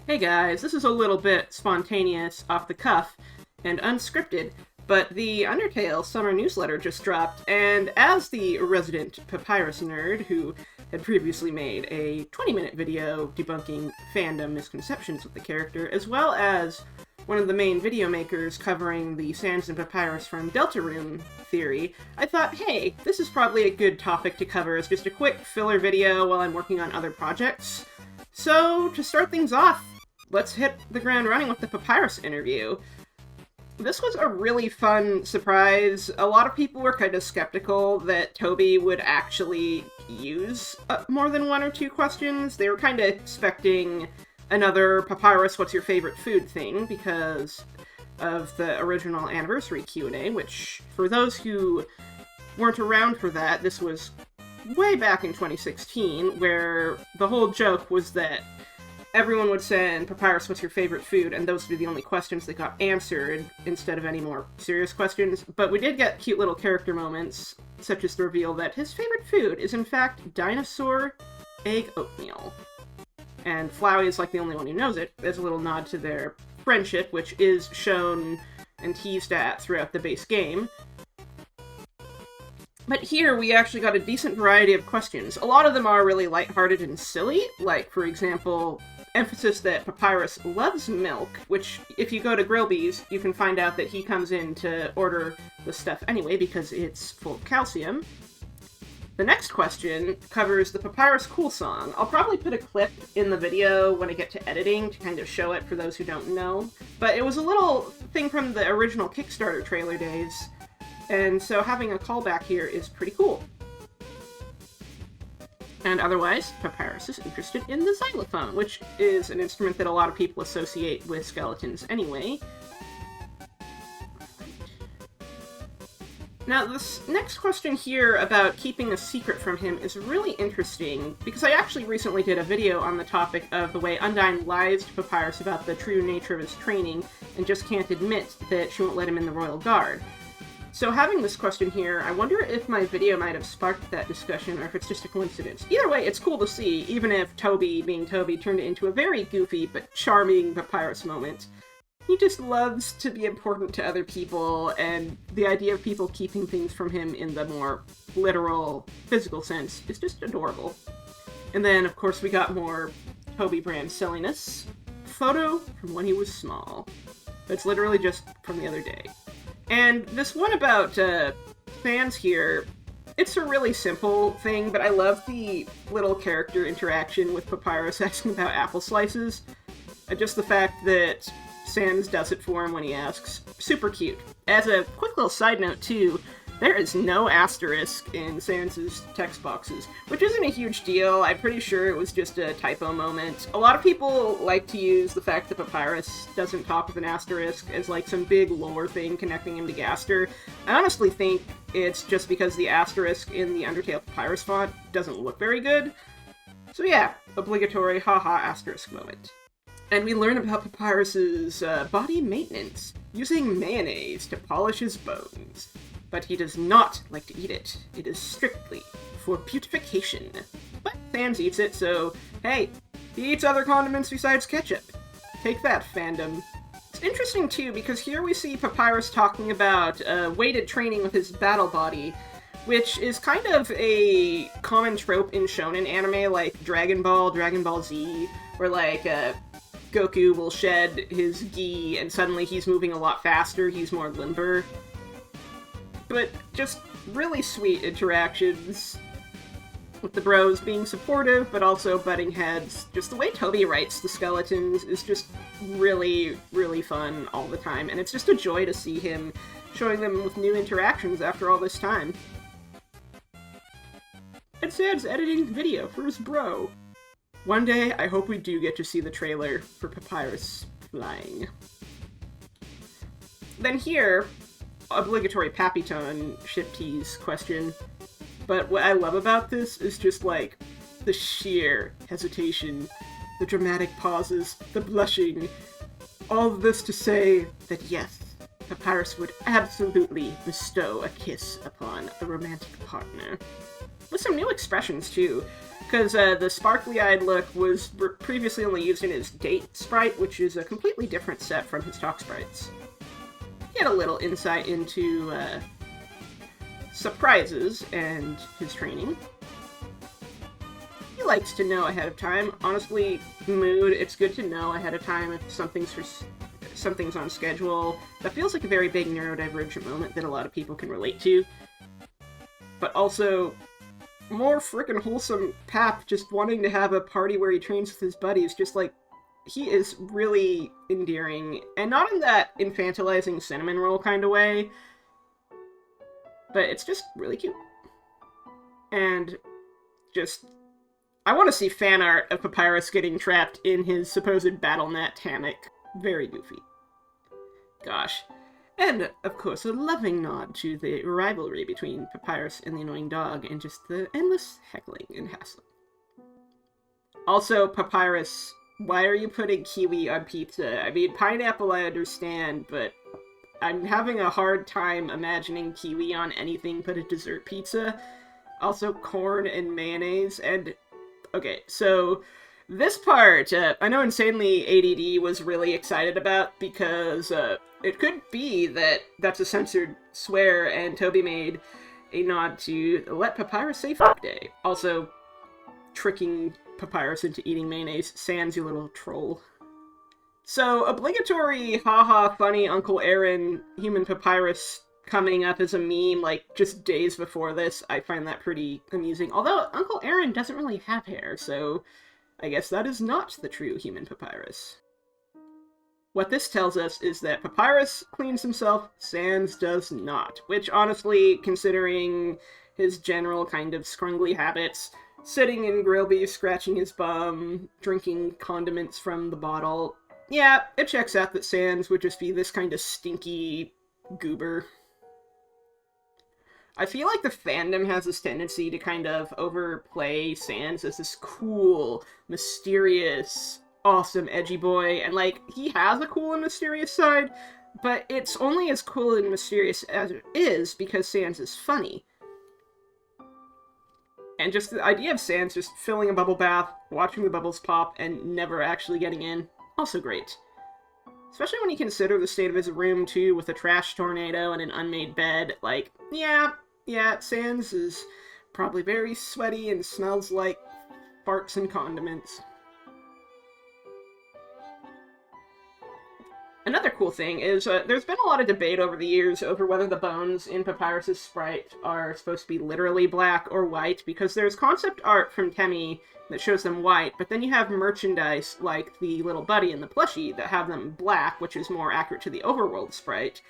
Hey guys, this is a little bit spontaneous, off the cuff, and unscripted, but the Undertale Summer Newsletter just dropped, and as the resident Papyrus nerd who had previously made a 20-minute video debunking fandom misconceptions of the character, as well as one of the main video makers covering the Sans and Papyrus from Deltarune theory, I thought, hey, this is probably a good topic to cover as just a quick filler video while I'm working on other projects. So, to start things off, let's hit the ground running with the Papyrus interview. This was a really fun surprise. A lot of people were kind of skeptical that Toby would actually use more than one or two questions. They were kind of expecting another Papyrus, what's your favorite food thing, because of the original anniversary Q&A, which, for those who weren't around for that, this was way back in 2016, where the whole joke was that everyone would send Papyrus, what's your favorite food, and those would be the only questions that got answered, instead of any more serious questions. But we did get cute little character moments, such as the reveal that his favorite food is in fact dinosaur egg oatmeal. And Flowey is like the only one who knows it, as a little nod to their friendship, which is shown and teased at throughout the base game. But here, we actually got a decent variety of questions. A lot of them are really lighthearted and silly, like, for example, emphasis that Papyrus loves milk, which, if you go to Grillby's, you can find out that he comes in to order the stuff anyway because it's full of calcium. The next question covers the Papyrus Cool Song. I'll probably put a clip in the video when I get to editing to kind of show it for those who don't know. But it was a little thing from the original Kickstarter trailer days, and so having a callback here is pretty cool. And otherwise, Papyrus is interested in the xylophone, which is an instrument that a lot of people associate with skeletons anyway. Now, this next question here about keeping a secret from him is really interesting, because I actually recently did a video on the topic of the way Undyne lies to Papyrus about the true nature of his training, and just can't admit that she won't let him in the Royal Guard. So having this question here, I wonder if my video might have sparked that discussion, or if it's just a coincidence. Either way, it's cool to see, even if Toby, being Toby, turned it into a very goofy but charming Papyrus moment. He just loves to be important to other people, and the idea of people keeping things from him in the more literal, physical sense is just adorable. And then, of course, we got more Toby brand silliness. Photo from when he was small. That's literally just from the other day. And this one about Sans here, it's a really simple thing, but I love the little character interaction with Papyrus asking about apple slices. Just the fact that Sans does it for him when he asks. Super cute. As a quick little side note, too, there is no asterisk in Sans' text boxes, which isn't a huge deal. I'm pretty sure it was just a typo moment. A lot of people like to use the fact that Papyrus doesn't talk with an asterisk as like some big lore thing connecting him to Gaster. I honestly think it's just because the asterisk in the Undertale Papyrus font doesn't look very good. So yeah, obligatory haha asterisk moment. And we learn about Papyrus's body maintenance, using mayonnaise to polish his bones. But he does not like to eat it. It is strictly for beautification. But Sans eats it, so hey, he eats other condiments besides ketchup. Take that, fandom. It's interesting, too, because here we see Papyrus talking about weighted training with his battle body, which is kind of a common trope in shonen anime like Dragon Ball Z, where like Goku will shed his gi and suddenly he's moving a lot faster, he's more limber. But just really sweet interactions with the bros being supportive, but also butting heads. Just the way Toby writes the skeletons is just really, really fun all the time, and it's just a joy to see him showing them with new interactions after all this time. And Sans editing video for his bro. One day, I hope we do get to see the trailer for Papyrus flying. Then here, obligatory Papyton ship tease question. But what I love about this is just like the sheer hesitation, the dramatic pauses, the blushing. All of this to say that yes, Papyrus would absolutely bestow a kiss upon the romantic partner. With some new expressions too. Because the sparkly-eyed look was previously only used in his date sprite, which is a completely different set from his talk sprites. He had a little insight into surprises and his training. He likes to know ahead of time. Honestly, mood, it's good to know ahead of time if something's on schedule. That feels like a very big neurodivergent moment that a lot of people can relate to. But also, more frickin' wholesome Pap just wanting to have a party where he trains with his buddies, just like, he is really endearing, and not in that infantilizing cinnamon roll kind of way, but it's just really cute. And just, I want to see fan art of Papyrus getting trapped in his supposed battle net hammock. Very goofy. Gosh. And, of course, a loving nod to the rivalry between Papyrus and the annoying dog, and just the endless heckling and hassling. Also, Papyrus, why are you putting kiwi on pizza? I mean, pineapple I understand, but I'm having a hard time imagining kiwi on anything but a dessert pizza. Also, corn and mayonnaise, and... Okay, so... This part, I know Insanely ADD was really excited about, because it could be that that's a censored swear, and Toby made a nod to let Papyrus say fuck day. Also, tricking Papyrus into eating mayonnaise. Sans, you little troll. So, obligatory haha funny Uncle Aaron human Papyrus coming up as a meme, like, just days before this. I find that pretty amusing. Although, Uncle Aaron doesn't really have hair, so... I guess that is not the true human Papyrus. What this tells us is that Papyrus cleans himself, Sans does not. Which, honestly, considering his general kind of scrungly habits, sitting in grill beef, scratching his bum, drinking condiments from the bottle, yeah, it checks out that Sans would just be this kind of stinky goober. I feel like the fandom has this tendency to kind of overplay Sans as this cool, mysterious, awesome, edgy boy, and, like, he has a cool and mysterious side, but it's only as cool and mysterious as it is because Sans is funny. And just the idea of Sans just filling a bubble bath, watching the bubbles pop, and never actually getting in, also great. Especially when you consider the state of his room, too, with a trash tornado and an unmade bed, like, yeah, Sans is probably very sweaty and smells like farts and condiments. Another cool thing is, there's been a lot of debate over the years over whether the bones in Papyrus's sprite are supposed to be literally black or white, because there's concept art from Temmie that shows them white, but then you have merchandise like the little buddy and the plushie that have them black, which is more accurate to the Overworld sprite.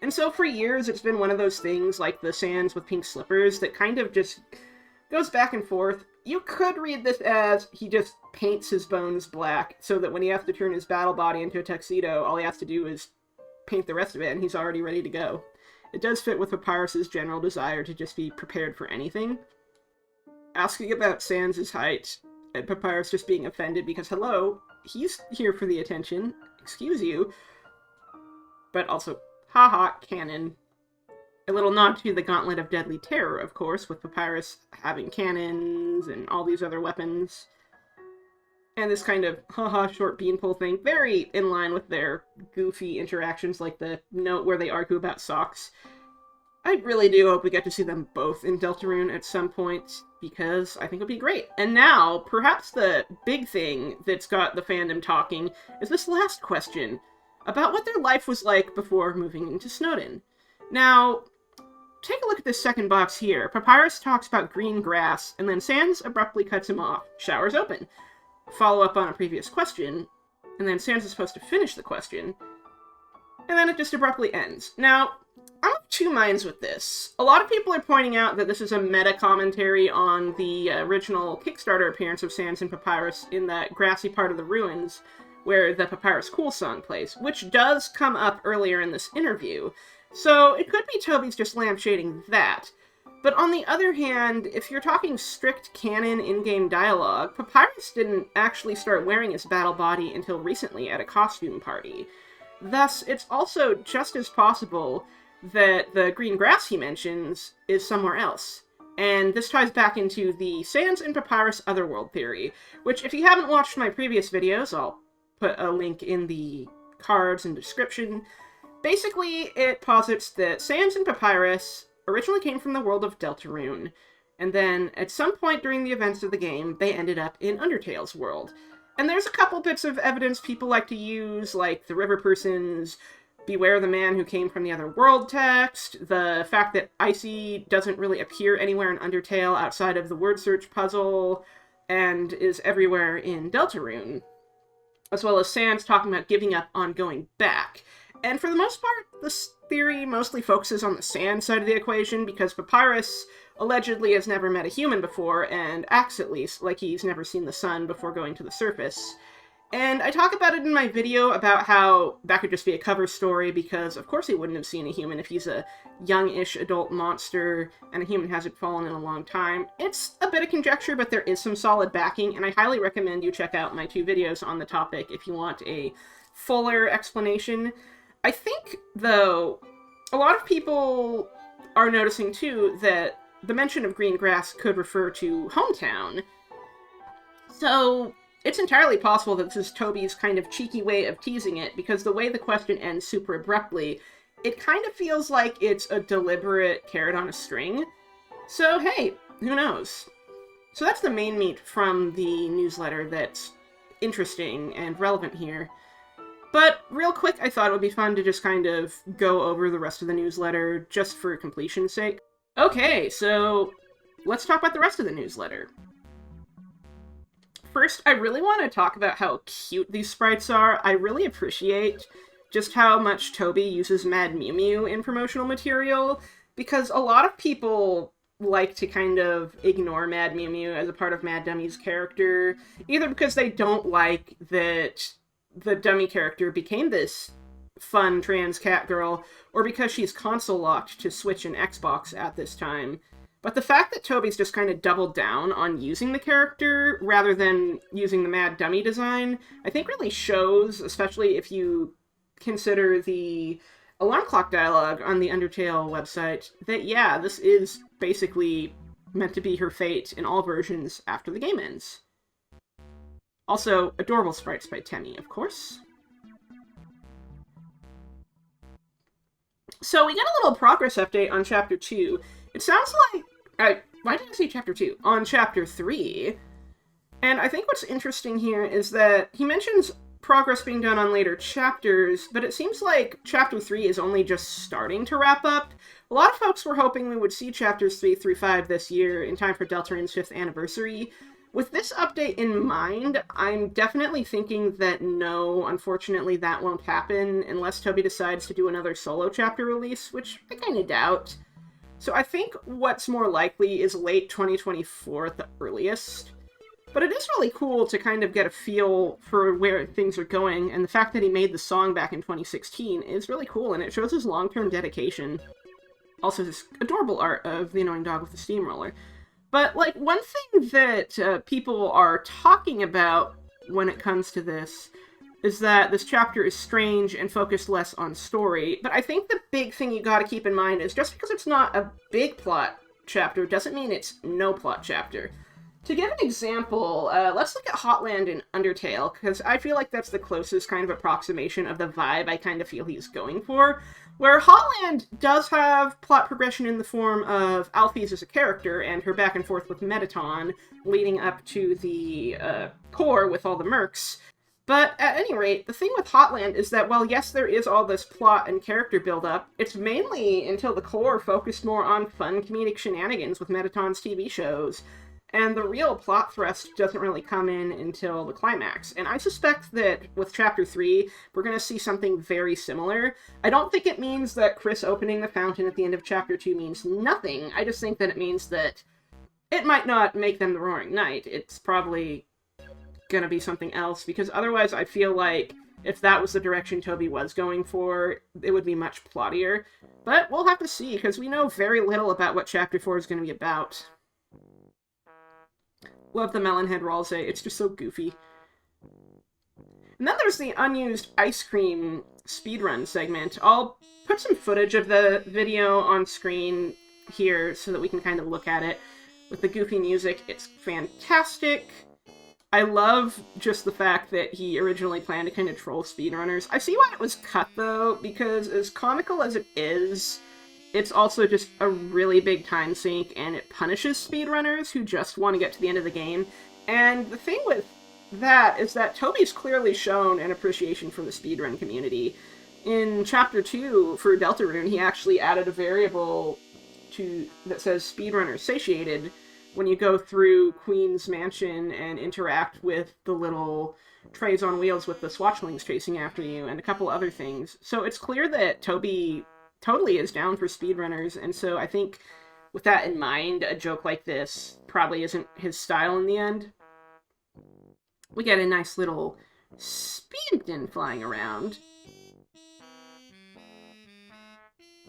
And so for years, it's been one of those things, like the Sans with pink slippers, that kind of just goes back and forth. You could read this as he just paints his bones black, so that when he has to turn his battle body into a tuxedo, all he has to do is paint the rest of it, and he's already ready to go. It does fit with Papyrus's general desire to just be prepared for anything. Asking about Sans' height, and Papyrus just being offended because, hello, he's here for the attention, excuse you, but also... haha, canon. A little nod to the Gauntlet of Deadly Terror, of course, with Papyrus having cannons and all these other weapons. And this kind of haha short beanpole thing, very in line with their goofy interactions, like the note where they argue about socks. I really do hope we get to see them both in Deltarune at some point, because I think it would be great. And now, perhaps the big thing that's got the fandom talking is this last question, about what their life was like before moving into Snowdin. Now, take a look at this second box here. Papyrus talks about green grass, and then Sans abruptly cuts him off. Shower's open. Follow up on a previous question, and then Sans is supposed to finish the question, and then it just abruptly ends. Now, I'm of two minds with this. A lot of people are pointing out that this is a meta-commentary on the original Kickstarter appearance of Sans and Papyrus in that grassy part of the ruins, where the Papyrus Cool song plays, which does come up earlier in this interview. So it could be Toby's just lampshading that. But on the other hand, if you're talking strict canon in-game dialogue, Papyrus didn't actually start wearing his battle body until recently at a costume party. Thus, it's also just as possible that the green grass he mentions is somewhere else. And this ties back into the Sans and Papyrus Otherworld theory, which if you haven't watched my previous videos, I'll put a link in the cards and description. Basically, it posits that Sans and Papyrus originally came from the world of Deltarune, and then at some point during the events of the game, they ended up in Undertale's world. And there's a couple bits of evidence people like to use, like the River Person's Beware the Man Who Came from the Other World text, the fact that Icy doesn't really appear anywhere in Undertale outside of the word search puzzle, and is everywhere in Deltarune, as well as Sans talking about giving up on going back. And for the most part, this theory mostly focuses on the Sans side of the equation, because Papyrus allegedly has never met a human before, and acts at least like he's never seen the sun before going to the surface. And I talk about it in my video about how that could just be a cover story, because of course he wouldn't have seen a human if he's a young-ish adult monster, and a human hasn't fallen in a long time. It's a bit of conjecture, but there is some solid backing, and I highly recommend you check out my 2 videos on the topic if you want a fuller explanation. I think, though, a lot of people are noticing, too, that the mention of green grass could refer to hometown. So it's entirely possible that this is Toby's kind of cheeky way of teasing it, because the way the question ends super abruptly, it kind of feels like it's a deliberate carrot on a string. So hey, who knows? So that's the main meat from the newsletter that's interesting and relevant here. But real quick, I thought it would be fun to just kind of go over the rest of the newsletter, just for completion's sake. Okay, so let's talk about the rest of the newsletter. First, I really want to talk about how cute these sprites are. I really appreciate just how much Toby uses Mad Mew Mew in promotional material, because a lot of people like to kind of ignore Mad Mew Mew as a part of Mad Dummy's character, either because they don't like that the dummy character became this fun trans cat girl, or because she's console locked to Switch and Xbox at this time. But the fact that Toby's just kind of doubled down on using the character rather than using the Mad Dummy design, I think really shows, especially if you consider the alarm clock dialogue on the Undertale website, that yeah, this is basically meant to be her fate in all versions after the game ends. Also, adorable sprites by Temmie, of course. So we get a little progress update on Chapter 2. It sounds like... why did I say Chapter 2? On Chapter 3. And I think what's interesting here is that he mentions progress being done on later chapters, but it seems like Chapter 3 is only just starting to wrap up. A lot of folks were hoping we would see Chapters 3 through 5 this year in time for Deltarune's 5th anniversary. With this update in mind, I'm definitely thinking that no, unfortunately that won't happen unless Toby decides to do another solo chapter release, which I kind of doubt. So I think what's more likely is late 2024 at the earliest. But it is really cool to kind of get a feel for where things are going, and the fact that he made the song back in 2016 is really cool, and it shows his long-term dedication. Also, this adorable art of the annoying dog with the steamroller. But, like, one thing that people are talking about when it comes to this is that this chapter is strange and focused less on story. But I think the big thing you gotta keep in mind is just because it's not a big plot chapter doesn't mean it's no plot chapter. To give an example, let's look at Hotland in Undertale, because I feel like that's the closest kind of approximation of the vibe I kind of feel he's going for. Where Hotland does have plot progression in the form of Alphys as a character and her back and forth with Mettaton, leading up to the core with all the mercs. But at any rate, the thing with Hotland is that while yes, there is all this plot and character build-up, it's mainly, until the core, focused more on fun comedic shenanigans with Mettaton's TV shows. And the real plot thrust doesn't really come in until the climax. And I suspect that with Chapter 3, we're going to see something very similar. I don't think it means that Chris opening the fountain at the end of Chapter 2 means nothing. I just think that it means that it might not make them the Roaring Knight. It's probably going to be something else, because otherwise I feel like if that was the direction Toby was going for, it would be much plottier. But we'll have to see, because we know very little about what Chapter 4 is going to be about. Love the Melonhead Ralse, it's just so goofy. And then there's the Unused ice cream speedrun segment. I'll put some footage of the video on screen here so that we can kind of look at it. With the goofy music, it's fantastic. I love just the fact that he originally planned to kind of troll speedrunners. I see why it was cut, though, because as comical as it is, it's also just a really big time sink, and it punishes speedrunners who just want to get to the end of the game. And the thing with that is that Toby's clearly shown an appreciation for the speedrun community. In Chapter 2 for Deltarune, he actually added a variable that says speedrunner satiated when you go through Queen's Mansion and interact with the little trays on wheels with the swatchlings chasing after you, and a couple other things. So it's clear that Toby totally is down for speedrunners, and so I think with that in mind, a joke like this probably isn't his style in the end. We get a nice little Speedin flying around.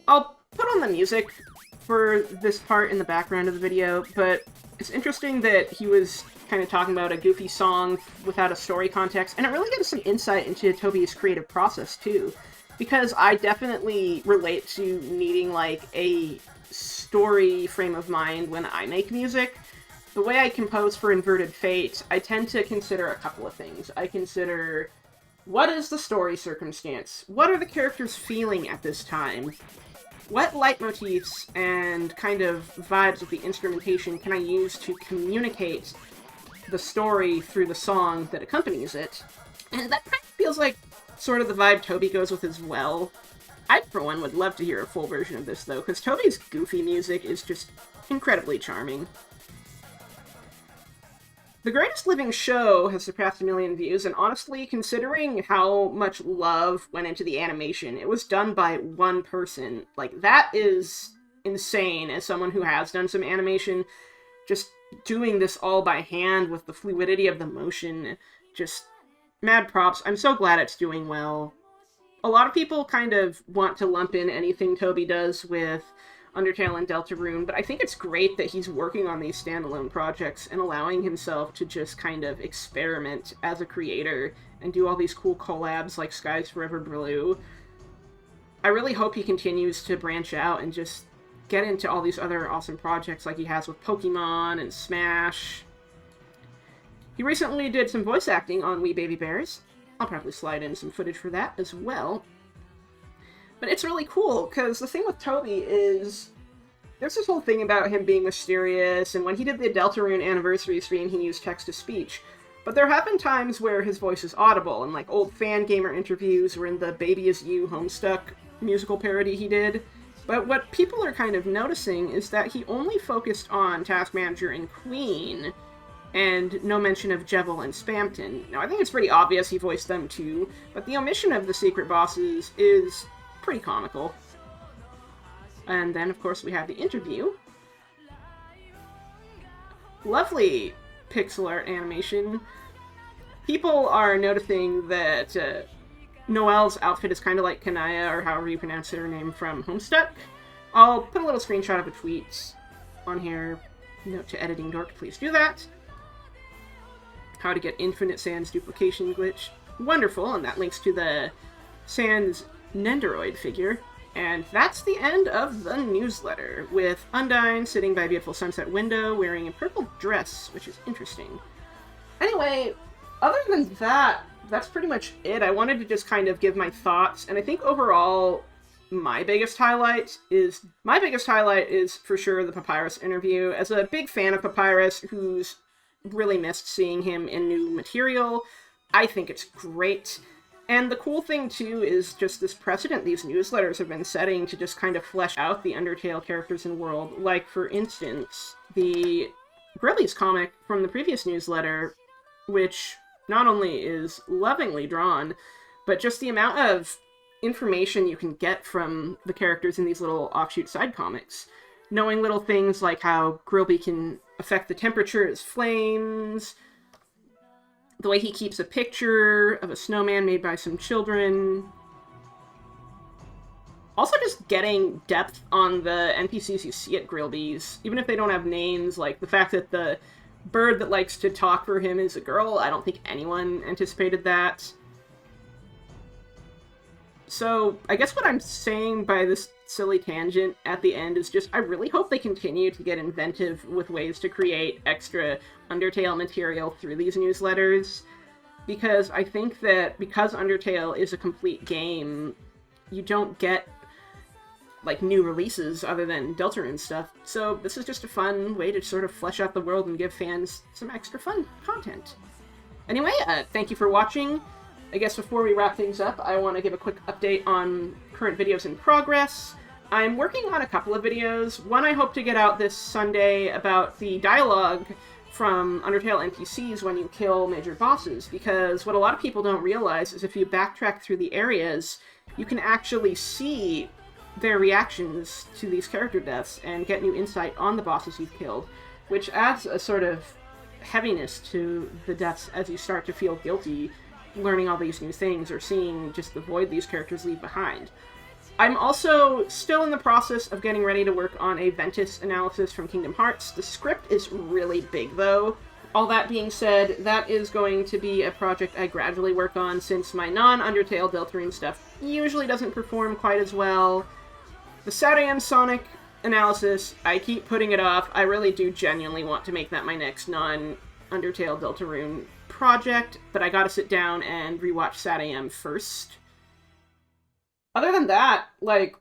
I'll put on the music for this part in the background of the video, but it's interesting that he was kind of talking about a goofy song without a story context, and it really gives some insight into Toby's creative process, too. Because I definitely relate to needing, like, a story frame of mind when I make music. The way I compose for Inverted Fate, I tend to consider a couple of things. I consider, what is the story circumstance? What are the characters feeling at this time? What leitmotifs and kind of vibes of the instrumentation can I use to communicate the story through the song that accompanies it? And that kind of feels like sort of the vibe Toby goes with as well. I, for one, would love to hear a full version of this, though, because Toby's goofy music is just incredibly charming. The Greatest Living Show has surpassed 1 million views, and honestly, considering how much love went into the animation, it was done by one person. Like, that is insane as someone who has done some animation. Just doing this all by hand with the fluidity of the motion, just mad props. I'm so glad it's doing well. A lot of people kind of want to lump in anything Toby does with Undertale and Deltarune, but I think it's great that he's working on these standalone projects and allowing himself to just kind of experiment as a creator and do all these cool collabs like Skies Forever Blue. I really hope he continues to branch out and just get into all these other awesome projects like he has with Pokemon and Smash. He recently did some voice acting on We Baby Bears. I'll probably slide in some footage for that as well. But it's really cool, because the thing with Toby is, there's this whole thing about him being mysterious, and when he did the Deltarune anniversary stream, he used text-to-speech. But there have been times where his voice is audible, and like old Fangamer interviews or in the Baby Is You Homestuck musical parody he did. But what people are kind of noticing is that he only focused on Task Manager and Queen, and no mention of Jevil and Spamton. Now, I think it's pretty obvious he voiced them too, but the omission of the secret bosses is pretty comical. And then, of course, we have the interview. Lovely pixel art animation. People are noticing that Noelle's outfit is kind of like Kanaya, or however you pronounce her name, from Homestuck. I'll put a little screenshot of a tweet on here. Note to Editing Dork, please do that. How to get Infinite Sans duplication glitch. Wonderful, and that links to the Sans Nendoroid figure. And that's the end of the newsletter, with Undyne sitting by a beautiful sunset window wearing a purple dress, which is interesting. Anyway, other than that, that's pretty much it. I wanted to just kind of give my thoughts, and I think overall, my biggest highlight is for sure the Papyrus interview. As a big fan of Papyrus, who's really missed seeing him in new material, I think it's great. And the cool thing, too, is just this precedent these newsletters have been setting to just kind of flesh out the Undertale characters and world. Like, for instance, the Grillies comic from the previous newsletter, which not only is lovingly drawn, but just the amount of information you can get from the characters in these little offshoot side comics. Knowing little things like how Grilby can affect the temperature as flames, the way he keeps a picture of a snowman made by some children. Also just getting depth on the NPCs you see at Grilby's, even if they don't have names, like the fact that the bird that likes to talk for him is a girl. I don't think anyone anticipated that. So, I guess what I'm saying by this silly tangent at the end is just, I really hope they continue to get inventive with ways to create extra Undertale material through these newsletters, because I think that because Undertale is a complete game, you don't get, like, new releases other than Deltarune stuff, so this is just a fun way to sort of flesh out the world and give fans some extra fun content. Anyway, thank you for watching. I guess before we wrap things up, I want to give a quick update on current videos in progress. I'm working on a couple of videos. One I hope to get out this Sunday about the dialogue from Undertale NPCs when you kill major bosses, because what a lot of people don't realize is if you backtrack through the areas, you can actually see their reactions to these character deaths and get new insight on the bosses you've killed, which adds a sort of heaviness to the deaths as you start to feel guilty learning all these new things or seeing just the void these characters leave behind. I'm also still in the process of getting ready to work on a Ventus analysis from Kingdom Hearts. The script is really big, though. All that being said, that is going to be a project I gradually work on since my non-Undertale Deltarune stuff usually doesn't perform quite as well. The Saturday Sonic analysis, I keep putting it off. I really do genuinely want to make that my next non-Undertale Deltarune project, but I gotta sit down and rewatch SatAM first. Other than that, like,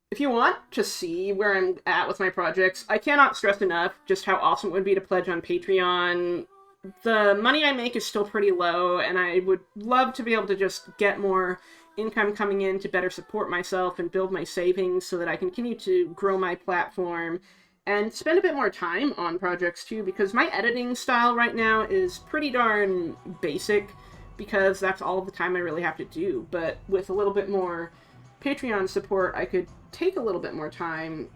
if you want to see where I'm at with my projects, I cannot stress enough just how awesome it would be to pledge on Patreon. The money I make is still pretty low, and I would love to be able to just get more income coming in to better support myself and build my savings so that I continue to grow my platform and spend a bit more time on projects too, because my editing style right now is pretty darn basic, because that's all the time I really have to do. But with a little bit more Patreon support, I could take a little bit more time,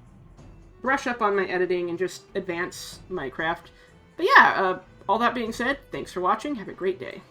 brush up on my editing, and just advance my craft. But yeah, all that being said, thanks for watching, have a great day.